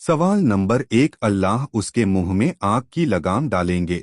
सवाल नंबर 1, अल्लाह उसके मुंह में आग की लगाम डालेंगे।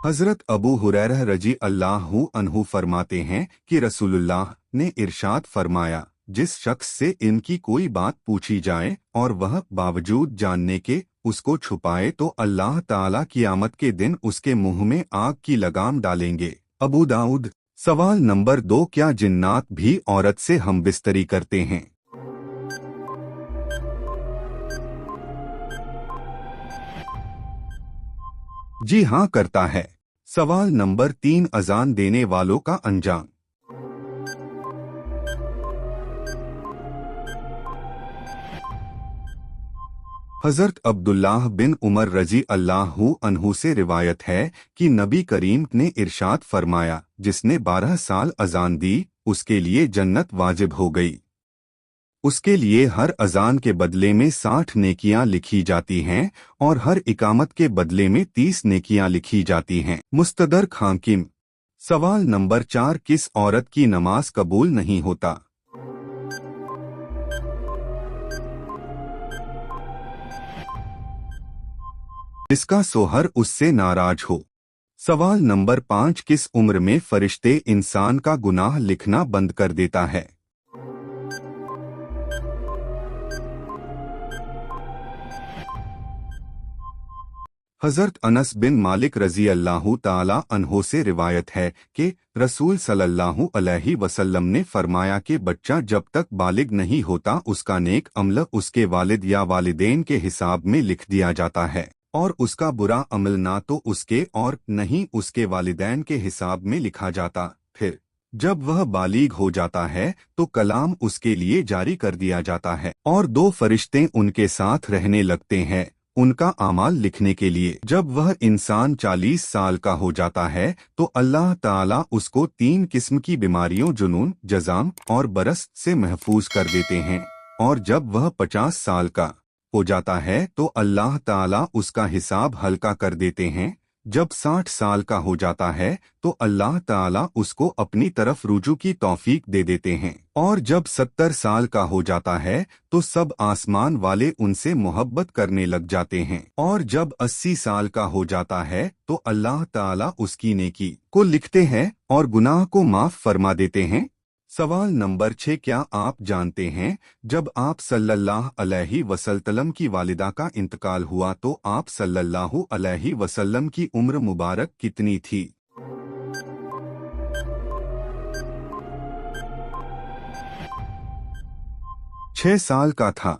हजरत अबू हुरैरा रजी अल्लाहु अन्हु फरमाते हैं कि रसूलुल्लाह ने इरशाद फरमाया, जिस शख्स से इनकी कोई बात पूछी जाए और वह बावजूद जानने के उसको छुपाए तो अल्लाह ताला क़यामत के दिन उसके मुंह में आग की लगाम डालेंगे। अबू दाऊद। सवाल नंबर 2, क्या जिन्नात भी औरत से हमबिस्तरी करते हैं? जी हाँ, करता है। सवाल नंबर 3, अजान देने वालों का अंजाम। हजरत अब्दुल्लाह बिन उमर रजी अल्लाहु अन्हु से रिवायत है कि नबी करीम ने इरशाद फरमाया, जिसने 12 साल अजान दी उसके लिए जन्नत वाजिब हो गई। उसके लिए हर अजान के बदले में 60 नेकियां लिखी जाती हैं और हर इकामत के बदले में 30 नेकियां लिखी जाती हैं। मुस्तदरक हाकिम। सवाल नंबर 4, किस औरत की नमाज कबूल नहीं होता? जिसका सोहर उससे नाराज हो। सवाल नंबर 5, किस उम्र में फरिश्ते इंसान का गुनाह लिखना बंद कर देता है? हजरत अनस बिन मालिक रजी अल्लाहु ताला अन्हो से रिवायत है कि रसूल सल्लल्लाहु अलैहि वसल्लम ने फरमाया कि बच्चा जब तक बालिग नहीं होता उसका नेक अमल उसके वालिद या वालिदैन के हिसाब में लिख दिया जाता है और उसका बुरा अमल ना तो उसके और नहीं उसके वालिदैन के हिसाब में लिखा जाता। फिर जब वह बालिग हो जाता है तो कलाम उसके लिए जारी कर दिया जाता है और 2 फरिश्ते उनके साथ रहने लगते हैं उनका आमाल लिखने के लिए। जब वह इंसान 40 साल का हो जाता है तो अल्लाह ताला उसको 3 किस्म की बीमारियों जुनून, जज़ाम और बरस से महफूज कर देते हैं और जब वह 50 साल का हो जाता है तो अल्लाह ताला उसका हिसाब हल्का कर देते हैं। जब 60 साल का हो जाता है तो अल्लाह ताला उसको अपनी तरफ रुजू की तौफीक दे देते हैं और जब 70 साल का हो जाता है तो सब आसमान वाले उनसे मोहब्बत करने लग जाते हैं और जब 80 साल का हो जाता है तो अल्लाह ताला उसकी नेकी को लिखते हैं और गुनाह को माफ फरमा देते हैं। सवाल नंबर 6, क्या आप जानते हैं जब आप सल्लल्लाहु अलैहि वसल्लम की वालिदा का इंतकाल हुआ तो आप सल्लल्लाहु अलैहि वसल्लम की उम्र मुबारक कितनी थी? 6 साल का था।